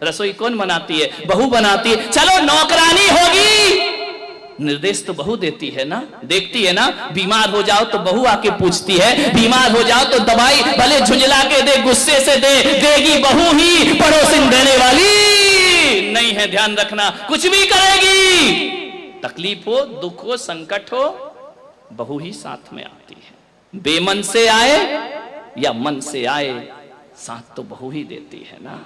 रसोई कौन बनाती है? बहू बनाती है। चलो नौकरानी होगी, निर्देश तो बहू देती है ना, देखती है ना। बीमार हो जाओ तो बहू आके पूछती है, बीमार हो जाओ तो दवाई भले झुंझला के दे, गुस्से से दे, देगी बहू ही, पड़ोसिन देने वाली नहीं है। ध्यान रखना, कुछ भी करेगी, तकलीफ हो, दुख हो, संकट हो, बहू ही साथ में आती है। बेमन से आए या मन से आए, साथ तो बहू ही देती है ना।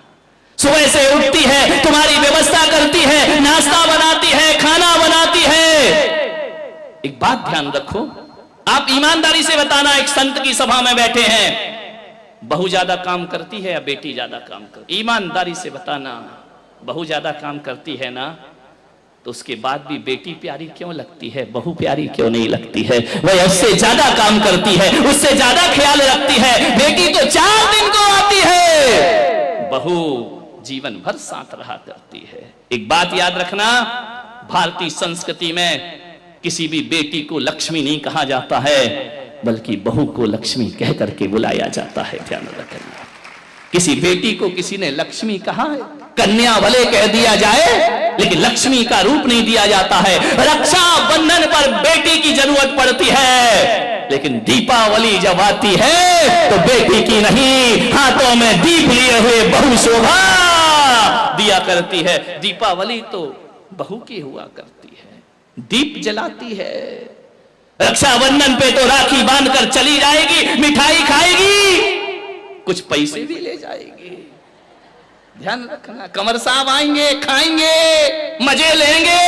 सुबह से उठती है, तुम्हारी व्यवस्था करती है, नाश्ता बनाती है, खाना बनाती है। एक बात ध्यान रखो, आप ईमानदारी से बताना, एक संत की सभा में बैठे हैं, बहू ज्यादा काम करती है या बेटी ज्यादा काम करती है? ईमानदारी से बताना। बहू ज्यादा काम करती है ना, तो उसके बाद भी बेटी प्यारी क्यों लगती है, बहू प्यारी क्यों नहीं लगती है? वह उससे ज्यादा काम करती है, उससे ज्यादा ख्याल रखती है। बेटी तो 4 दिन को आती है, बहू जीवन भर साथ रहा करती है। एक बात याद रखना, भारतीय संस्कृति में किसी भी बेटी को लक्ष्मी नहीं कहा जाता है, बल्कि बहू को लक्ष्मी कह करके बुलाया जाता है। ध्यान रखना, किसी बेटी को किसी ने लक्ष्मी कहा है? कन्या भले कह दिया जाए, लेकिन लक्ष्मी का रूप नहीं दिया जाता है। रक्षा बंधन पर बेटी की जरूरत पड़ती है, लेकिन दीपावली जब आती है तो बेटी की नहीं, हाथों में दीप लिए हुए बहू शोभा दिया करती है। दीपावली तो बहू की हुआ करती है, दीप जलाती है। रक्षाबंधन पे तो राखी बांधकर चली जाएगी, मिठाई खाएगी, कुछ पैसे भी ले जाएगी। ध्यान रखना, कमर साहब आएंगे, खाएंगे, मजे लेंगे,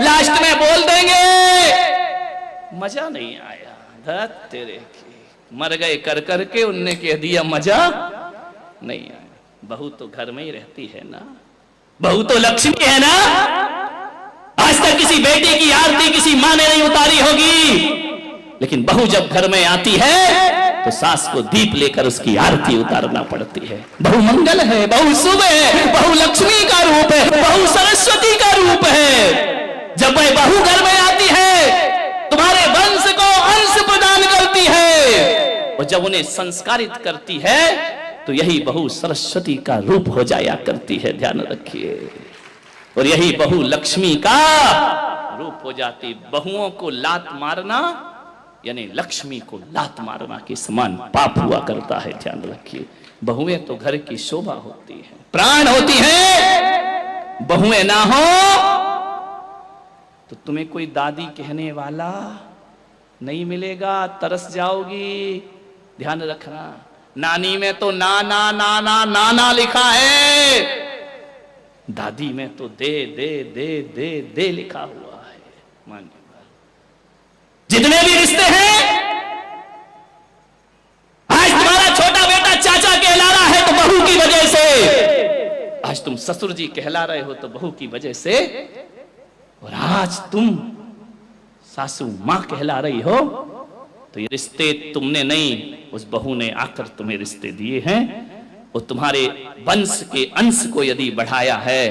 लास्ट में बोल देंगे मजा नहीं आया, धत तेरे की, मर गए कर करके, उनने कह दिया मजा नहीं आया। बहू तो घर में ही रहती है ना, बहू तो लक्ष्मी है ना। आज तक किसी बेटी की आरती किसी माँ ने नहीं उतारी होगी, लेकिन बहू जब घर में आती है तो सास को दीप लेकर उसकी आरती उतारना पड़ती है। बहू मंगल है, बहू शुभ है, बहू लक्ष्मी का रूप है, बहू सरस्वती का रूप है। जब वह बहू घर में आती है, तुम्हारे वंश को अंश प्रदान करती है, और जब उन्हें संस्कारित करती है तो यही बहू सरस्वती का रूप हो जाया करती है। ध्यान रखिए, और यही बहू लक्ष्मी का रूप हो जाती। बहुओं को लात मारना यानी लक्ष्मी को लात मारना के समान पाप हुआ करता है। ध्यान रखिए, बहुएं तो घर की शोभा होती है, प्राण होती है। बहुएं ना हो तो तुम्हें कोई दादी कहने वाला नहीं मिलेगा, तरस जाओगी। ध्यान रखना, नानी में तो नाना नाना नाना लिखा है, दादी में तो दे दे दे दे दे लिखा हुआ है। मानिए, जितने भी रिश्ते हैं, आज तुम्हारा छोटा बेटा चाचा कहला रहा है तो बहू की वजह से, आज तुम ससुर जी कहला रहे हो तो बहू की वजह से, और आज तुम सासू मां कहला रही हो तो ये रिश्ते तुमने नहीं, उस बहू ने आकर तुम्हें रिश्ते दिए हैं। और तुम्हारे वंश के अंश को यदि बढ़ाया है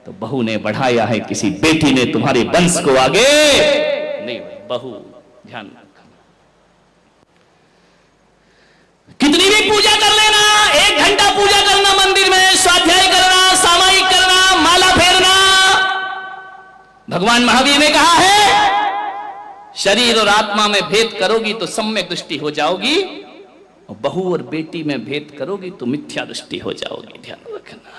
तो बहू ने बढ़ाया है, किसी बेटी ने तुम्हारे वंश को आगे नहीं। बहू ध्यान रखना, कितनी भी पूजा कर लेना, 1 घंटा पूजा करना, मंदिर में स्वाध्याय करना, सामायिक करना, माला फेरना, भगवान महावीर ने कहा है शरीर और आत्मा में भेद करोगी तो सम्यक दृष्टि हो जाओगी, और बहू और बेटी में भेद करोगी तो मिथ्या दृष्टि हो जाओगी। ध्यान रखना,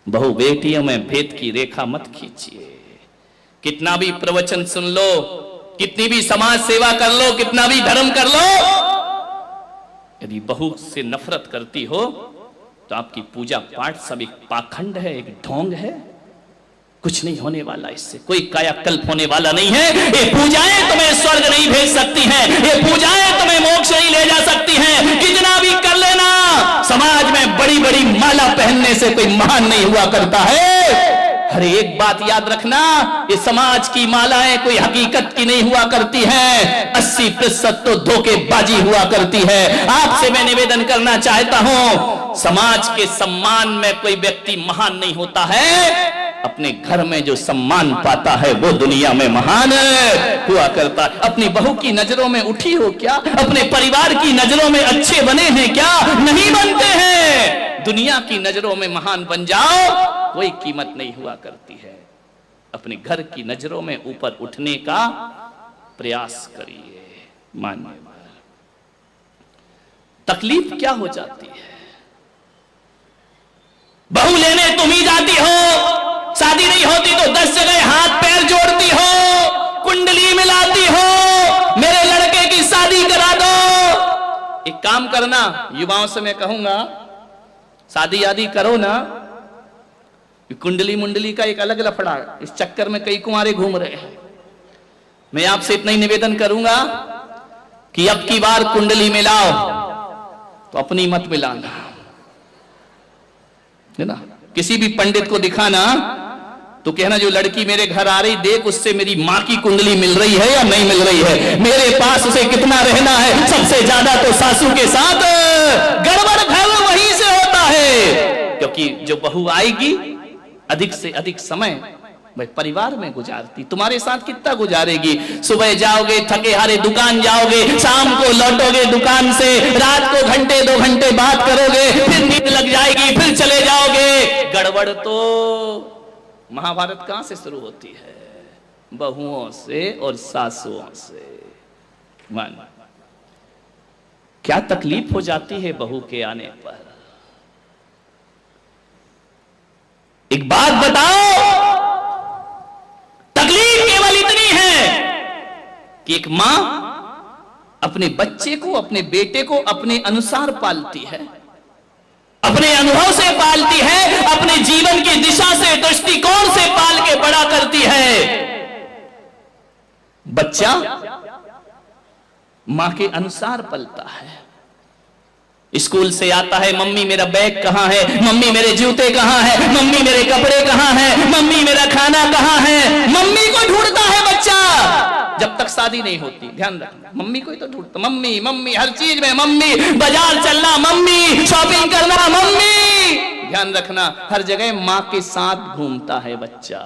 बहू बेटियों में भेद की रेखा मत खींचिए। कितना भी प्रवचन सुन लो, कितनी भी समाज सेवा कर लो, कितना भी धर्म कर लो, यदि बहू से नफरत करती हो तो आपकी पूजा पाठ सब एक पाखंड है, एक ढोंग है, कुछ नहीं होने वाला, इससे कोई कायाकल्प होने वाला नहीं है। ये पूजाएं तुम्हें स्वर्ग नहीं भेज सकती हैं, ये पूजाएं तुम्हें मोक्ष नहीं ले जा सकती हैं। कितना भी कर लेना, समाज में बड़ी बड़ी माला पहनने से कोई महान नहीं हुआ करता है। अरे एक बात याद रखना, ये समाज की मालाएं कोई हकीकत की नहीं हुआ करती हैं, 80% तो धोखेबाजी हुआ करती है। आपसे मैं निवेदन करना चाहता हूं, समाज के सम्मान में कोई व्यक्ति महान नहीं होता है, अपने घर में जो सम्मान पाता है वो दुनिया में महान हुआ करता है। अपनी बहू की नजरों में उठी हो क्या? अपने परिवार की नजरों में अच्छे बने हैं क्या? नहीं बनते हैं। दुनिया की नजरों में महान बन जाओ, कोई कीमत नहीं हुआ करती है। अपने घर की नजरों में ऊपर उठने का प्रयास करिए। मानिए, तकलीफ क्या हो जाती है? बहू लेने तुम ही जाती हो, शादी नहीं होती तो 10 जगह हाथ पैर जोड़ती हो, कुंडली मिलाती हो, मेरे लड़के की शादी करा दो। एक काम करना, युवाओं से मैं कहूंगा, शादी आदि करो ना। कुंडली मुंडली का एक अलग लफड़ा, इस चक्कर में कई कुंवारे घूम रहे हैं। मैं आपसे इतना ही निवेदन करूंगा कि अब की बार कुंडली मिलाओ तो अपनी मत मिलाना, है ना। किसी भी पंडित को दिखाना तो कहना जो लड़की मेरे घर आ रही, देख उससे मेरी मां की कुंडली मिल रही है या नहीं मिल रही है, मेरे पास उसे कितना रहना है, सबसे ज्यादा तो सासू के साथ। गड़बड़ घर वहीं से होता है, क्योंकि जो बहू आएगी अधिक से अधिक समय भाई परिवार में गुजारती, तुम्हारे साथ कितना गुजारेगी? सुबह जाओगे थके हारे दुकान जाओगे, शाम को लौटोगे दुकान से, रात को घंटे 2 घंटे बात करोगे, फिर नींद लग जाएगी, फिर चले जाओगे। गड़बड़ तो महाभारत कहां से शुरू होती है? बहुओं से और सासुओं से। मान क्या तकलीफ हो जाती है बहू के आने पर। एक बात बताओ, तकलीफ केवल इतनी है कि एक मां अपने बच्चे को, अपने बेटे को अपने अनुसार पालती है, अपने अनुभव से पालती है, अपने जीवन की दिशा से, दृष्टिकोण से पाल के बड़ा करती है। बच्चा मां के अनुसार पलता है। स्कूल से आता है, मम्मी मेरा बैग कहां है, मम्मी मेरे जूते कहां है, मम्मी मेरे कपड़े कहां है, मम्मी मेरा खाना कहां है। मम्मी को ढूंढता है बच्चा, जब तक शादी नहीं होती। ध्यान रखना, मम्मी को ही तो ढूंढता, मम्मी मम्मी हर चीज में मम्मी, बाजार चलना मम्मी, शॉपिंग करना मम्मी। ध्यान रखना, हर जगह मां के साथ घूमता है बच्चा।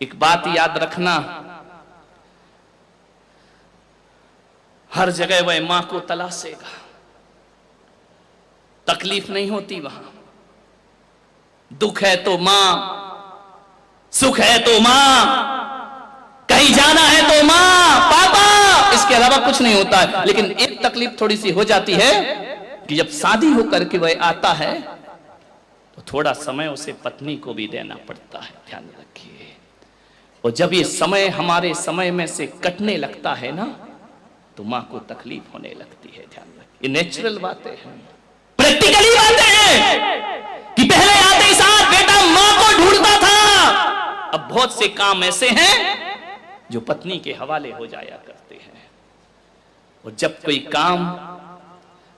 एक बात याद रखना, हर जगह वह मां को तलाशेगा। तकलीफ नहीं होती वहां, दुख है तो मां, सुख है तो मां, कहीं जाना है तो मां पापा, इसके अलावा कुछ नहीं होता है। लेकिन एक तकलीफ थोड़ी सी हो जाती है कि जब शादी होकर के वह आता है तो थोड़ा समय उसे पत्नी को भी देना पड़ता है। ध्यान रखिए। और जब ये समय हमारे समय में से कटने लगता है ना, तो मां को तकलीफ होने लगती है। ध्यान रखिए, ये नेचुरल बातें हैं, प्रैक्टिकली बातें हैं कि पहले आते ही साथ बेटा मां को ढूंढता था। अब बहुत से काम ऐसे हैं जो पत्नी के हवाले हो जाया करते हैं। और जब कोई काम,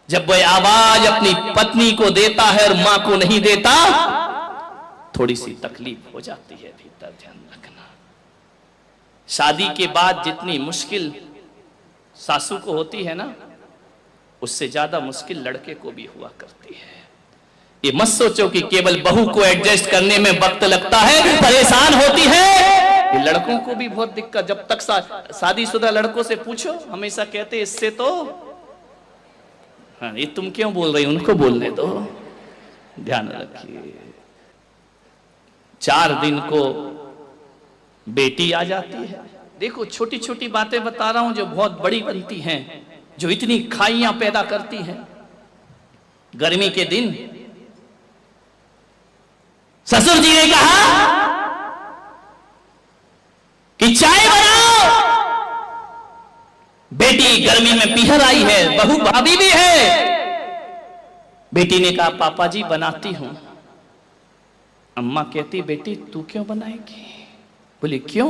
जब वह आवाज अपनी पत्नी को देता है और मां को नहीं देता, थोड़ी सी तकलीफ हो जाती है भीतर। ध्यान रखना, शादी के बाद जितनी मुश्किल सासू को होती है ना, उससे ज्यादा मुश्किल लड़के को भी हुआ करती है। ये मत सोचो कि केवल बहू को एडजस्ट करने में वक्त लगता है, परेशान होती है। ये लड़कों को भी बहुत दिक्कत, जब तक शादीशुदा लड़कों से पूछो, हमेशा कहते इससे तो, हाँ ये तुम क्यों बोल रही, उनको बोलने दो। ध्यान रखिए, 4 दिन को बेटी आ जाती है। देखो छोटी छोटी बातें बता रहा हूं जो बहुत बड़ी बनती हैं, जो इतनी खाइयां पैदा करती हैं। गर्मी के दिन ससुर जी ने कहा कि चाय बनाओ, बेटी गर्मी में पीहर आई है, बहू भाभी भी है। बेटी ने कहा पापा जी बनाती हूं। अम्मा कहती बेटी तू क्यों बनाएगी? बोली क्यों?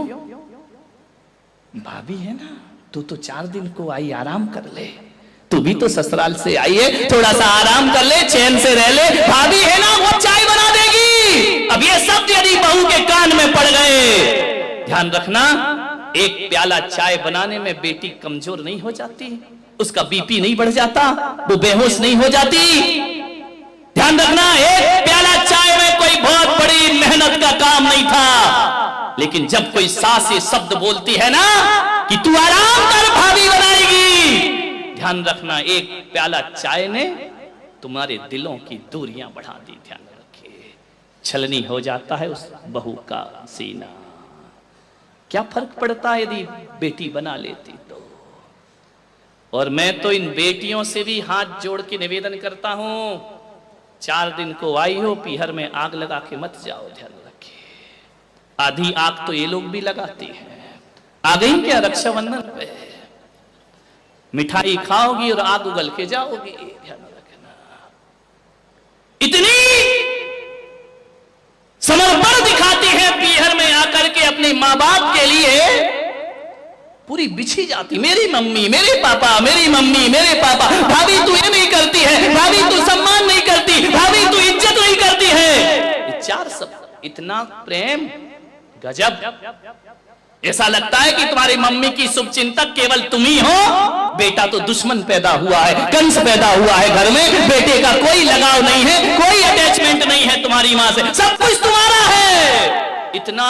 भाभी है ना, तू तो 4 दिन को आई, आराम कर ले, तू भी तो ससुराल से आई है, थोड़ा सा आराम कर ले, चैन से रह ले, भाभी है ना वो चाय बना देगी। अब ये शब्द यदि बहू के कान में पड़ गए, ध्यान रखना, एक प्याला चाय बनाने में बेटी कमजोर नहीं हो जाती, उसका बीपी नहीं बढ़ जाता, वो बेहोश नहीं हो जाती। ध्यान रखना, एक प्याला चाय में कोई बहुत बड़ी मेहनत का काम नहीं था। लेकिन जब कोई सास ये शब्द बोलती है ना कि तू आराम कर, भाभी बनाएगी, ध्यान रखना, एक प्याला चाय ने तुम्हारे दिलों की दूरियां बढ़ा दी। ध्यान रखिए, छलनी हो जाता है उस बहू का सीना। क्या फर्क पड़ता है यदि बेटी बना लेती तो। और मैं तो इन बेटियों से भी हाथ जोड़ के निवेदन करता हूं, 4 दिन को आई हो, पीहर में आग लगा के मत जाओ। ध्यान रखिए, आधी आग तो ये लोग भी लगाते हैं। आ गई क्या रक्षाबंधन पे, मिठाई खाओगी और आग उगल के जाओगी। ध्यान रखना, इतनी समर्पण दिखाती है पीहर में आकर के अपने माँ बाप के लिए, पूरी बिछी जाती। मेरी मम्मी, मेरे पापा, मेरी मम्मी, मेरे पापा। भाभी तू ये नहीं करती है, भाभी तू सम्मान नहीं करती, भाभी तू इज्जत नहीं करती है। ये 4 शब्द, इतना प्रेम, गजब। ऐसा लगता है कि तुम्हारी मम्मी की शुभचिंतक केवल तुम ही हो। बेटा तो दुश्मन पैदा हुआ है, कंस पैदा हुआ है घर में। बेटे का कोई लगाव नहीं है, कोई अटैचमेंट नहीं है तुम्हारी मां से, सब कुछ तुम्हारा है। इतना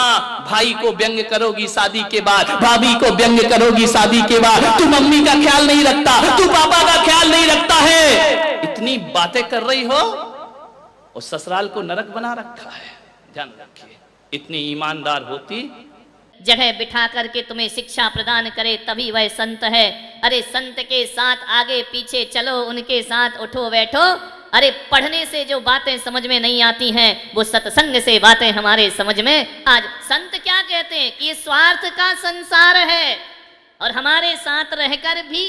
भाई को व्यंग करोगी शादी के बाद, भाभी को व्यंग करोगी शादी के बाद। तू मम्मी का ख्याल नहीं रखता, तू पापा का ख्याल नहीं रखता है। इतनी बातें कर रही हो और ससुराल को नरक बना रखा है। ध्यान रखिए, इतनी ईमानदार होती, जगह बिठा करके तुम्हें शिक्षा प्रदान करे तभी वह संत है। अरे संत के साथ आगे पीछे चलो, उनके साथ उठो बैठो। अरे पढ़ने से जो बातें समझ में नहीं आती हैं, वो सत्संग से बातें हमारे समझ में। आज संत क्या कहते हैं कि ये स्वार्थ का संसार है, और हमारे साथ रहकर भी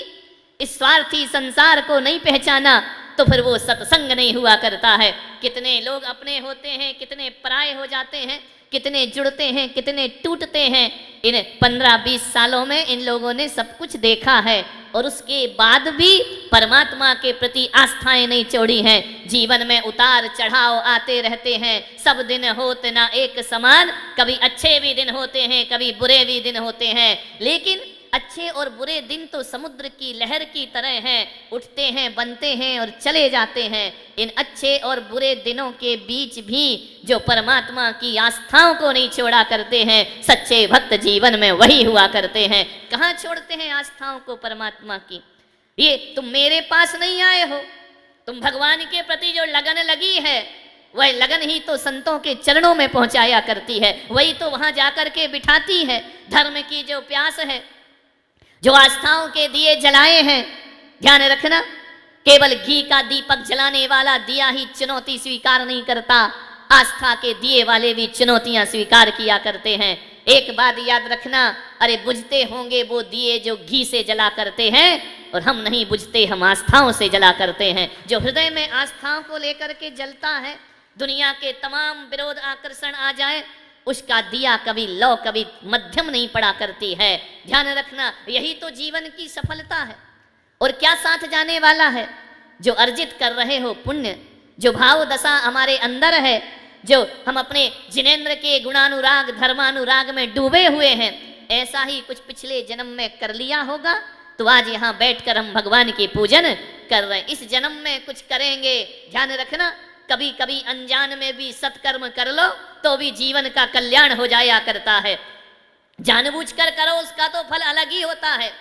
इस स्वार्थी संसार को नहीं पहचाना तो फिर वो सत्संग नहीं हुआ करता है। कितने लोग अपने होते हैं, कितने पराये हो जाते हैं, कितने जुड़ते हैं, कितने टूटते हैं। इन 15-20 सालों में इन लोगों ने सब कुछ देखा है, और उसके बाद भी परमात्मा के प्रति आस्थाएं नहीं छोड़ी हैं। जीवन में उतार चढ़ाव आते रहते हैं, सब दिन होते ना एक समान। कभी अच्छे भी दिन होते हैं, कभी बुरे भी दिन होते हैं, लेकिन अच्छे और बुरे दिन तो समुद्र की लहर की तरह हैं, उठते हैं, बनते हैं और चले जाते हैं। इन अच्छे और बुरे दिनों के बीच भी जो परमात्मा की आस्थाओं को नहीं छोड़ा करते हैं, सच्चे भक्त जीवन में वही हुआ करते हैं। कहाँ छोड़ते हैं आस्थाओं को परमात्मा की? ये तुम मेरे पास नहीं आए हो, तुम भगवान के प्रति जो लगन लगी है, वह लगन ही तो संतों के चरणों में पहुंचाया करती है, वही तो वहां जाकर के बिठाती है। धर्म की जो प्यास है, जो आस्थाओं के दिए जलाए हैं, ध्यान रखना, केवल घी का दीपक जलाने वाला दिया ही चुनौती स्वीकार नहीं करता, आस्था के दिए वाले भी चुनौतियां स्वीकार किया करते हैं। एक बात याद रखना, अरे बुझते होंगे वो दिए जो घी से जला करते हैं, और हम नहीं बुझते, हम आस्थाओं से जला करते हैं। जो हृदय में आस्थाओं को लेकर के जलता है, दुनिया के तमाम विरोध आकर्षण आ जाए, उसका दिया कभी लो कभी मध्यम नहीं पड़ा करती है। ध्यान रखना, यही तो जीवन की सफलता है। और क्या साथ जाने वाला है? जो अर्जित कर रहे हो पुण्य, जो भाव दशा हमारे अंदर है, जो हम अपने जिनेंद्र के गुणानुराग धर्मानुराग में डूबे हुए हैं, ऐसा ही कुछ पिछले जन्म में कर लिया होगा, तो आज यहाँ बैठकर हम भगवान की पूजन कर रहे हैं। इस जन्म में कुछ करेंगे, ध्यान रखना, कभी कभी अनजान में भी सत्कर्म कर लो तो भी जीवन का कल्याण हो जाया करता है। जानबूझकर करो उसका तो फल अलग ही होता है।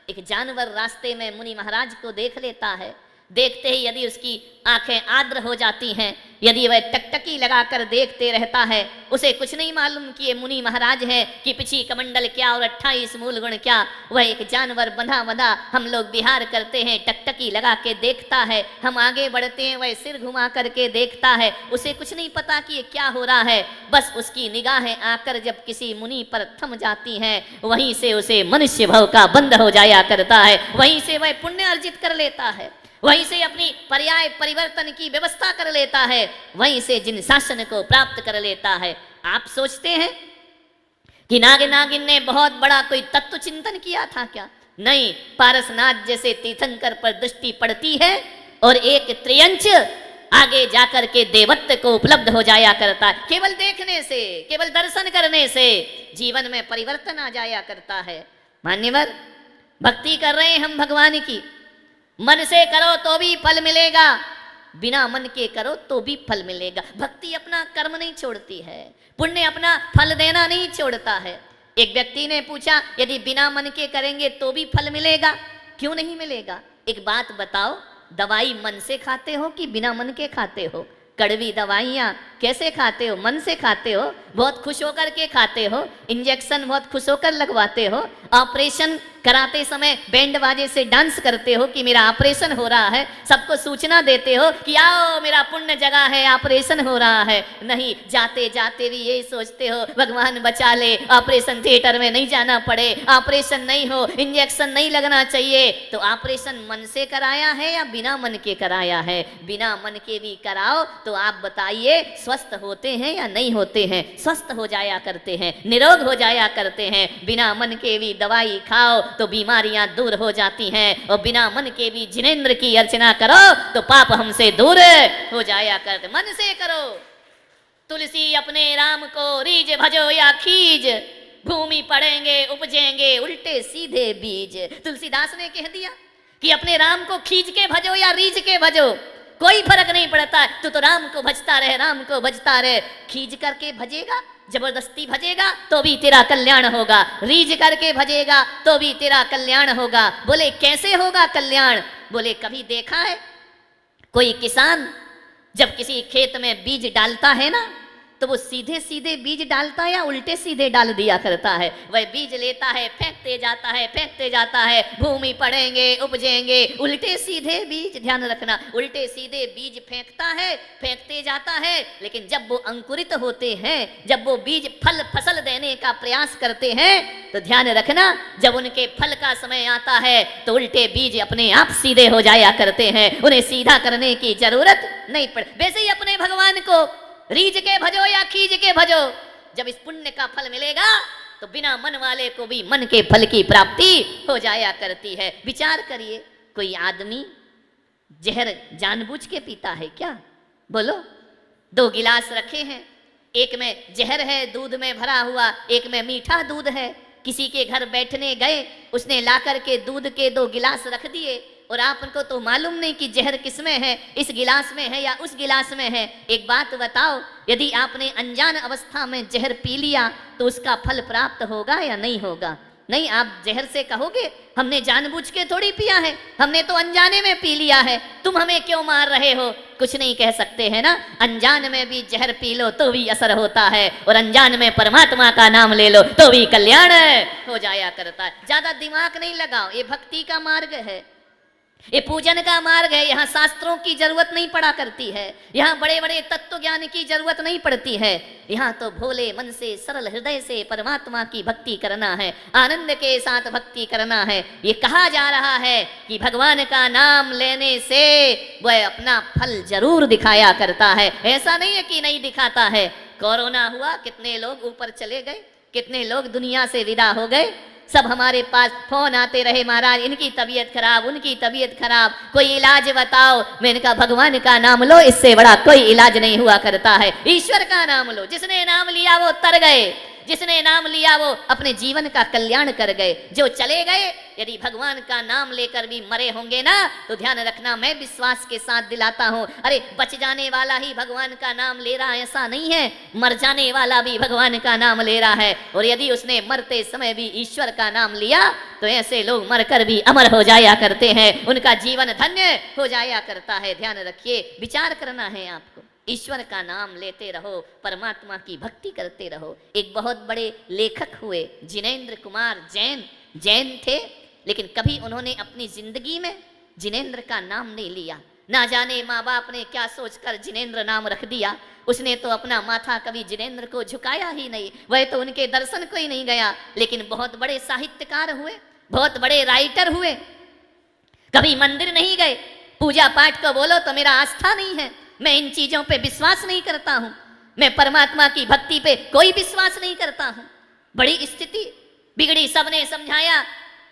एक जानवर रास्ते में मुनि महाराज को देख लेता है, देखते ही यदि उसकी आंखें आर्द्र हो जाती हैं, यदि वह टकटकी लगाकर देखते रहता है, उसे कुछ नहीं मालूम कि ये मुनि महाराज है कि पिछी कमंडल क्या और 28 मूल गुण क्या। वह एक जानवर बंधा बंधा हम लोग विहार करते हैं, टकटकी लगा के देखता है, हम आगे बढ़ते हैं, वह सिर घुमा करके देखता है, उसे कुछ नहीं पता कि ये क्या हो रहा है। बस उसकी निगाहें आकर जब किसी मुनि पर थम जाती हैं, वहीं से उसे मनुष्य भव का बंध हो जाया करता है, वहीं से वह पुण्य अर्जित कर लेता है, वहीं से अपनी पर्याय परिवर्तन की व्यवस्था कर लेता है, वहीं से जिन शासन को प्राप्त कर लेता है। आप सोचते हैं कि नागिन ने बहुत बड़ा कोई तत्व चिंतन किया था क्या? नहीं, पारसनाथ जैसे तीर्थंकर पर दृष्टि पड़ती है और एक त्रियंच आगे जाकर के देवत्व को उपलब्ध हो जाया करता है। केवल देखने से, केवल दर्शन करने से जीवन में परिवर्तन आ जाया करता है। मान्यवर, भक्ति कर रहे हैं हम भगवान की, मन से करो तो भी फल मिलेगा, बिना मन के करो तो भी फल मिलेगा। भक्ति अपना कर्म नहीं छोड़ती है, पुण्य अपना फल देना नहीं छोड़ता है। एक व्यक्ति ने पूछा, यदि बिना मन के करेंगे तो भी फल मिलेगा, क्यों नहीं मिलेगा? एक बात बताओ, दवाई मन से खाते हो कि बिना मन के खाते हो? कड़वी दवाइयाँ कैसे खाते हो? मन से खाते हो, बहुत खुश होकर के खाते हो, इंजेक्शन बहुत खुश होकर लगवाते हो, ऑपरेशन कराते समय बैंड बाजे से डांस करते हो कि मेरा ऑपरेशन हो रहा है, सबको सूचना देते हो कि आओ मेरा पुण्य जगह है, ऑपरेशन हो रहा है। नहीं, जाते जाते भी यही सोचते हो भगवान बचा ले, ऑपरेशन थिएटर में नहीं जाना पड़े, ऑपरेशन नहीं हो, इंजेक्शन नहीं लगना चाहिए। तो ऑपरेशन मन से कराया है या बिना मन के कराया है? बिना मन के भी कराओ तो आप बताइए स्वस्थ होते हैं या नहीं होते हैं? स्वस्थ हो जाया करते हैं, निरोग हो जाया करते हैं। बिना मन के भी दवाई खाओ तो बीमारियां दूर हो जाती हैं, और बिना मन के भी जिनेंद्र की अर्चना करो तो पाप हमसे दूर हो जाया करते। मन से करो। तुलसी अपने राम को रीज भजो या खीज, भूमि पड़ेंगे उपजेंगे उल्टे सीधे बीज। तुलसीदास ने कह दिया कि अपने राम को खींच के भजो या रीझ के भजो, कोई फर्क नहीं पड़ता। तू तो राम को भजता रहे, राम को भजता रहे। खींच करके भजेगा, जबरदस्ती भजेगा तो भी तेरा कल्याण होगा, रीझ करके भजेगा तो भी तेरा कल्याण होगा। बोले कैसे होगा कल्याण? बोले कभी देखा है कोई किसान जब किसी खेत में बीज डालता है ना, तो वो सीधे सीधे बीज डालता है या उल्टे सीधे डाल दिया करता है? वह बीज लेता है, फेंकते जाता है, फेंकते जाता है, भूमि पड़ेंगे उपजेंगे उल्टे सीधे बीज। ध्यान रखना, उल्टे सीधे बीज फेंकता है, फेंकते जाता है, लेकिन जब वो अंकुरित होते हैं, जब वो बीज फल फसल देने का प्रयास करते हैं, तो ध्यान रखना जब उनके फल का समय आता है तो उल्टे बीज अपने आप सीधे हो जाया करते हैं, उन्हें सीधा करने की जरूरत नहीं पड़। वैसे ही अपने भगवान को रीझ के भजो या खींच के भजो, जब इस पुण्य का फल मिलेगा तो बिना मन वाले को भी मन के फल की प्राप्ति हो जाया करती है। विचार करिए, कोई आदमी जहर जानबूझ के पीता है क्या? बोलो। 2 गिलास रखे हैं, एक में जहर है दूध में भरा हुआ, एक में मीठा दूध है। किसी के घर बैठने गए, उसने ला करके दूध के 2 गिलास रख दिए, और आपको तो मालूम नहीं कि जहर किसमें है, इस गिलास में है या उस गिलास में है। एक बात बताओ, यदि आपने अनजान अवस्था में जहर पी लिया तो उसका फल प्राप्त होगा या नहीं होगा? नहीं, आप जहर से कहोगे हमने जानबूझ के थोड़ी पिया है, हमने तो अनजाने में पी लिया है, तुम हमें क्यों मार रहे हो? कुछ नहीं कह सकते है ना। अनजान में भी जहर पी लो तो भी असर होता है, और अनजान में परमात्मा का नाम ले लो तो भी कल्याण हो जाया करता है। ज्यादा दिमाग नहीं लगाओ, ये भक्ति का मार्ग है, ये पूजन का मार्ग है। यहाँ शास्त्रों की जरूरत नहीं पड़ा करती है, यहाँ बड़े बड़े तत्व ज्ञान की जरूरत नहीं पड़ती है। यहाँ तो भोले मन से, सरल हृदय से परमात्मा की भक्ति करना है, आनंद के साथ भक्ति करना है। ये कहा जा रहा है कि भगवान का नाम लेने से वह अपना फल जरूर दिखाया करता है, ऐसा नहीं है कि नहीं दिखाता है। कोरोना हुआ, कितने लोग ऊपर चले गए, कितने लोग दुनिया से विदा हो गए। सब हमारे पास फोन आते रहे, महाराज इनकी तबीयत खराब, उनकी तबीयत खराब, कोई इलाज बताओ। मैंने कहा भगवान का नाम लो, इससे बड़ा कोई इलाज नहीं हुआ करता है। ईश्वर का नाम लो, जिसने नाम लिया वो तर गए, जिसने नाम लिया वो अपने जीवन का कल्याण कर गए। जो चले गए, यदि भगवान का नाम लेकर भी मरे होंगे ना, तो ध्यान रखना, मैं विश्वास के साथ दिलाता हूं, अरे बच जाने वाला ही भगवान का नाम ले रहा है ऐसा नहीं है, मर जाने वाला भी भगवान का नाम ले रहा है। और यदि उसने मरते समय भी ईश्वर का नाम लिया तो ऐसे लोग मरकर भी अमर हो जाया करते हैं, उनका जीवन धन्य हो जाया करता है। ध्यान रखिए, विचार करना है आपको, ईश्वर का नाम लेते रहो, परमात्मा की भक्ति करते रहो। एक बहुत बड़े लेखक हुए जिनेंद्र कुमार जैन, जैन थे, लेकिन कभी उन्होंने अपनी जिंदगी में जिनेंद्र का नाम नहीं लिया। ना जाने माँ बाप ने क्या सोचकर जिनेंद्र नाम रख दिया, उसने तो अपना माथा कभी जिनेंद्र को झुकाया ही नहीं, वह तो उनके दर्शन को ही नहीं गया। लेकिन बहुत बड़े साहित्यकार हुए, बहुत बड़े राइटर हुए, कभी मंदिर नहीं गए। पूजा पाठ को बोलो तो मेरा आस्था नहीं है, मैं इन चीजों पे विश्वास नहीं करता हूं, मैं परमात्मा की भक्ति पे कोई विश्वास नहीं करता हूं। बड़ी स्थिति बिगड़ी, सबने समझाया।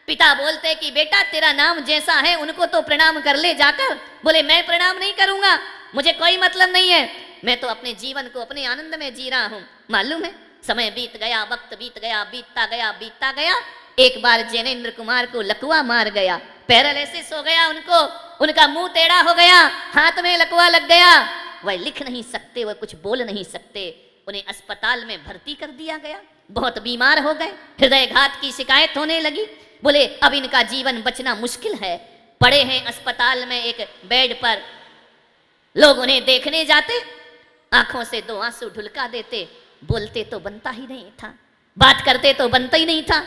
पिता बोलते कि बेटा तेरा नाम जैसा है उनको तो प्रणाम कर ले जाकर। बोले मैं प्रणाम नहीं करूंगा, मुझे कोई मतलब नहीं है, मैं तो अपने जीवन को अपने आनंद में जी रहा हूं। मालूम है, समय बीत गया, वक्त बीत गया, बीतता गया, बीतता गया। एक बार जिनेंद्र कुमार को लकवा मार गया, पैरालिसिस हो गया उनको, उनका मुंह टेढ़ा हो गया, हाथ में लकवा लग गया, वह लिख नहीं सकते, वह कुछ बोल नहीं सकते। उन्हें अस्पताल में भर्ती कर दिया गया, बहुत बीमार हो गए, हृदयघात की शिकायत होने लगी। बोले अब इनका जीवन बचना मुश्किल है, पड़े हैं अस्पताल में एक बेड पर, लोग उन्हें देखने जाते, आंखों से 2 आंसू ढुलका देते, बोलते तो बनता ही नहीं था, बात करते तो बनता ही नहीं था,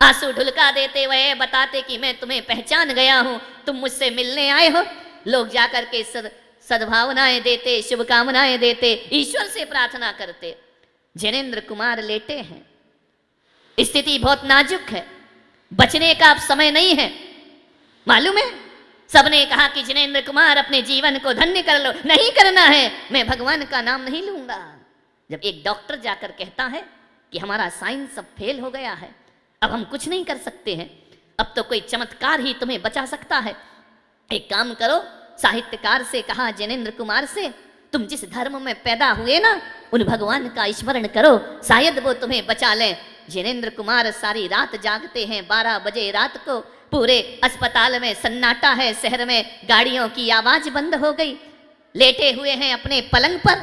आंसू ढुलका देते, वह बताते कि मैं तुम्हें पहचान गया हूं, तुम मुझसे मिलने आए हो। लोग जाकर के सद्भावनाएं देते, शुभकामनाएं देते, ईश्वर से प्रार्थना करते। जिनेंद्र कुमार लेटे हैं, स्थिति बहुत नाजुक है, बचने का अब समय नहीं है। मालूम है, सबने कहा कि जिनेंद्र कुमार अपने जीवन को धन्य कर लो, नहीं करना है, मैं भगवान का नाम नहीं लूंगा। जब एक डॉक्टर जाकर कहता है कि हमारा साइंस सब फेल हो गया है, अब हम कुछ नहीं कर सकते हैं, अब तो कोई चमत्कार ही तुम्हें बचा सकता है, एक काम करो, साहित्यकार से कहा, जिनेंद्र कुमार से, तुम जिस धर्म में पैदा हुए ना, उन भगवान का स्मरण करो, शायद वो तुम्हें बचा लें। जिनेंद्र कुमार सारी रात जागते हैं। 12 बजे रात को पूरे अस्पताल में सन्नाटा है, शहर में गाड़ियों की आवाज बंद हो गई। लेटे हुए हैं अपने पलंग पर।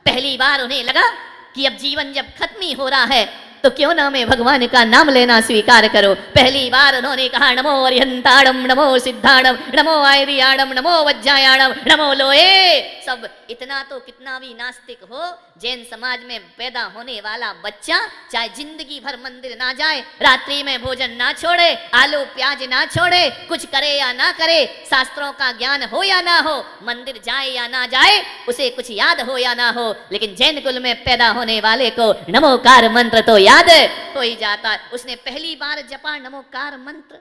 पहली बार उन्हें लगा कि अब जीवन जब खत्म ही हो रहा है तो क्यों ना मैं भगवान का नाम लेना स्वीकार करो। पहली बार उन्होंने कहा, नमो अरिहंताणम, नमो सिद्धाणम, नमो आयरियाणम, नमो वज्जायाणम, नमो लोए। सब इतना तो कितना भी नास्तिक हो, जैन समाज में पैदा होने वाला बच्चा चाहे जिंदगी भर मंदिर ना जाए, रात्रि में भोजन ना छोड़े, आलू प्याज ना छोड़े, कुछ करे या ना करे, शास्त्रों का ज्ञान हो या ना हो, मंदिर जाए या ना जाए, उसे कुछ याद हो या ना हो, लेकिन जैन कुल में पैदा होने वाले को नमोकार मंत्र तो याद हो ही जाता है। उसने पहली बार जपा नमोकार मंत्र।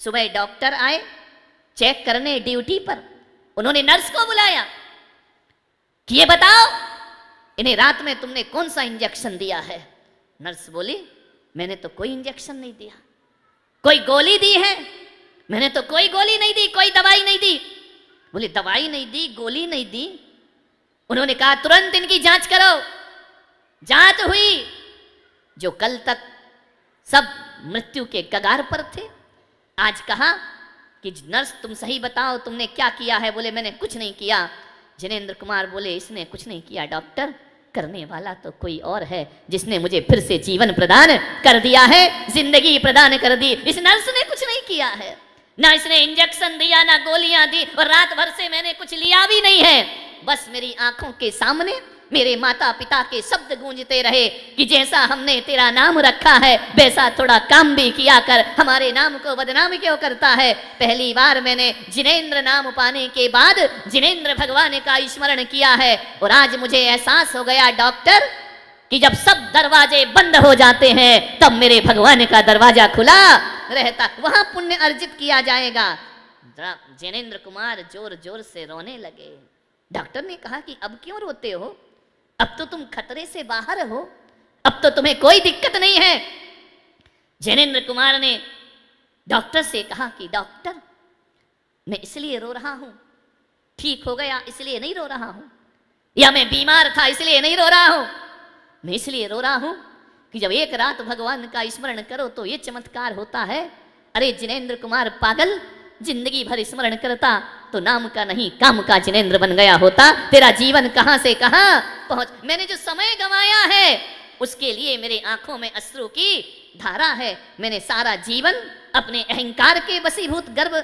सुबह डॉक्टर आए चेक करने ड्यूटी पर। उन्होंने नर्स को बुलाया कि ये बताओ, इन्हें रात में तुमने कौन सा इंजेक्शन दिया है? नर्स बोली, मैंने तो कोई इंजेक्शन नहीं दिया। कोई गोली दी है? मैंने तो कोई गोली नहीं दी, कोई दवाई नहीं दी। बोले, दवाई नहीं दी, गोली नहीं दी? उन्होंने कहा, तुरंत इनकी जांच करो। जांच हुई। जो कल तक सब मृत्यु के कगार पर थे, आज कहा कि नर्स तुम सही बताओ, तुमने क्या किया है? बोले, मैंने कुछ नहीं किया। जिनेंद्र कुमार बोले, इसने कुछ नहीं किया डॉक्टर, करने वाला तो कोई और है, जिसने मुझे फिर से जीवन प्रदान कर दिया है, जिंदगी प्रदान कर दी। इस नर्स ने कुछ नहीं किया है, ना इसने इंजेक्शन दिया, ना गोलियां दी, और रात भर से मैंने कुछ लिया भी नहीं है। बस मेरी आंखों के सामने मेरे माता पिता के शब्द गूंजते रहे कि जैसा हमने तेरा नाम रखा है वैसा थोड़ा काम भी किया कर, हमारे नाम को बदनाम क्यों करता है? पहली बार मैंने जिनेंद्र नाम पाने के बाद जिनेंद्र भगवान का स्मरण किया है, और आज मुझे एहसास हो गया डॉक्टर कि जब सब दरवाजे बंद हो जाते हैं तब मेरे भगवान का दरवाजा खुला रहता, वहां पुण्य अर्जित किया जाएगा। जिनेंद्र कुमार जोर जोर से रोने लगे। डॉक्टर ने कहा कि अब क्यों रोते हो? अब तो तुम खतरे से बाहर हो, अब तो तुम्हें कोई दिक्कत नहीं है। जिनेंद्र कुमार ने डॉक्टर से कहा कि डॉक्टर, मैं इसलिए रो रहा हूं, ठीक हो गया इसलिए नहीं रो रहा हूं, या मैं बीमार था इसलिए नहीं रो रहा हूं, मैं इसलिए रो रहा हूं कि जब एक रात भगवान का स्मरण करो तो ये चमत्कार होता है। अरे जिनेंद्र कुमार पागल, जिंदगी भर स्मरण करता तो नाम का नहीं काम का जिनेंद्र बन गया होता। तेरा जीवन कहां से कहां पहुंच। मैंने जो समय गंवाया है उसके लिए मेरे आंखों में अश्रु की धारा है। मैंने सारा जीवन अपने अहंकार के वशीभूत गर्व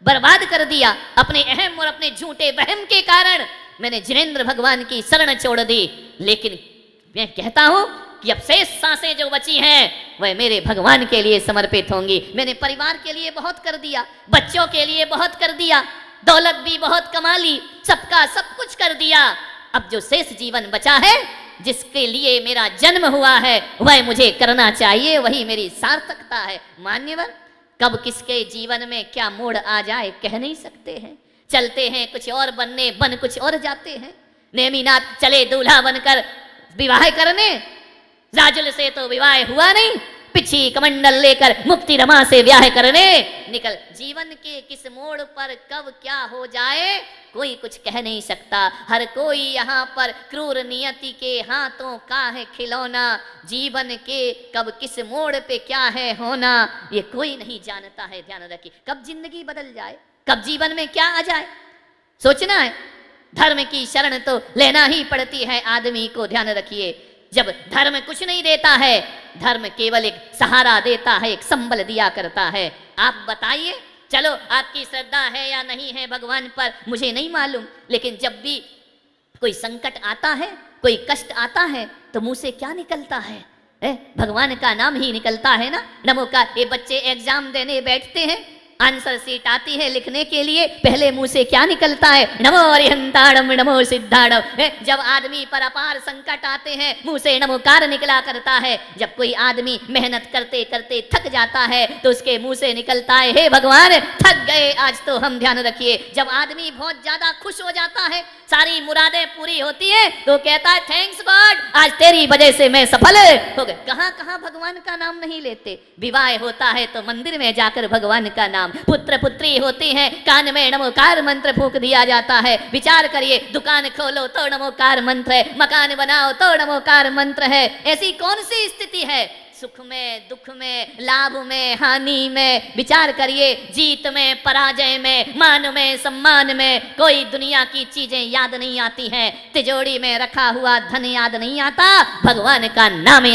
बर्बाद कर दिया। अपने अहम और अपने झूठे वहम के कारण मैंने जिनेंद्र भगवान की शरण छोड़ दी। लेकिन मैं कहता हूं कि अब शेष सांसें जो बची हैं वह मेरे भगवान के लिए समर्पित होंगी। मैंने परिवार के लिए बहुत कर दिया, बच्चों के लिए बहुत कर दिया, दौलत भी बहुत कमा ली, सबका सब कुछ कर दिया। अब जो शेष जीवन बचा है, जिसके लिए मेरा जन्म हुआ है, वह मुझे करना चाहिए, वही मेरी सार्थकता है। मान्यवर, कब किसके जीवन में क्या मोड़ आ जाए कह नहीं सकते हैं। चलते हैं कुछ और बनने, बन कुछ और जाते हैं। नेमिनाथ चले दूल्हा बनकर विवाह करने, राजुल से तो विवाह हुआ नहीं, पिछी कमंडल लेकर मुक्ति रमा से ब्याह करने निकल। जीवन के किस मोड़ पर कब क्या हो जाए कोई कुछ कह नहीं सकता। हर कोई यहाँ पर क्रूर नियति के हाथों का है खिलौना। जीवन के कब किस मोड़ पे क्या है होना ये कोई नहीं जानता है। ध्यान रखिए, कब जिंदगी बदल जाए, कब जीवन में क्या आ जाए, सोचना है। धर्म की शरण तो लेना ही पड़ती है आदमी को। ध्यान रखिए, जब धर्म कुछ नहीं देता है, धर्म केवल एक सहारा देता है, एक संबल दिया करता है। आप बताइए चलो आपकी श्रद्धा है या नहीं है भगवान पर मुझे नहीं मालूम, लेकिन जब भी कोई संकट आता है, कोई कष्ट आता है, तो मुंह से क्या निकलता है? भगवान का नाम ही निकलता है ना। नमोकार, ये बच्चे एग्जाम देने बैठते हैं, आंसर सीट आती है लिखने के लिए, पहले मुंह से क्या निकलता है? नमो अरिहंताणम नमो सिद्धाणम। जब आदमी पर अपार संकट आते हैं, मुंह से नमोकार निकला करता है। जब कोई आदमी मेहनत करते करते थक जाता है, तो उसके मुंह से निकलता है, हे भगवान थक गए आज तो हम ध्यान रखिए। जब आदमी बहुत ज्यादा खुश हो जाता है, सारी मुरादें पूरी होती है, तो कहता है थैंक्स गॉड, आज तेरी वजह से मैं सफल हो गए। कहां कहां भगवान का नाम नहीं लेते। विवाह होता है तो मंदिर में जाकर भगवान का नाम, पुत्र पुत्री होती हैं, कान में नमोकार मंत्र फूंक दिया जाता है। विचार करिए, दुकान खोलो तो नमोकार मंत्र है, मकान बनाओ तो नमोकार मंत्र है। ऐसी कौन सी स्थिति है? सुख में, दुख में, लाभ में, हानि में, विचार करिए, जीत में, पराजय में, मान में, सम्मान में, कोई दुनिया की चीजें याद नहीं आती हैं। तिजोरी में रखा हुआ धन याद नहीं आता, भगवान का नाम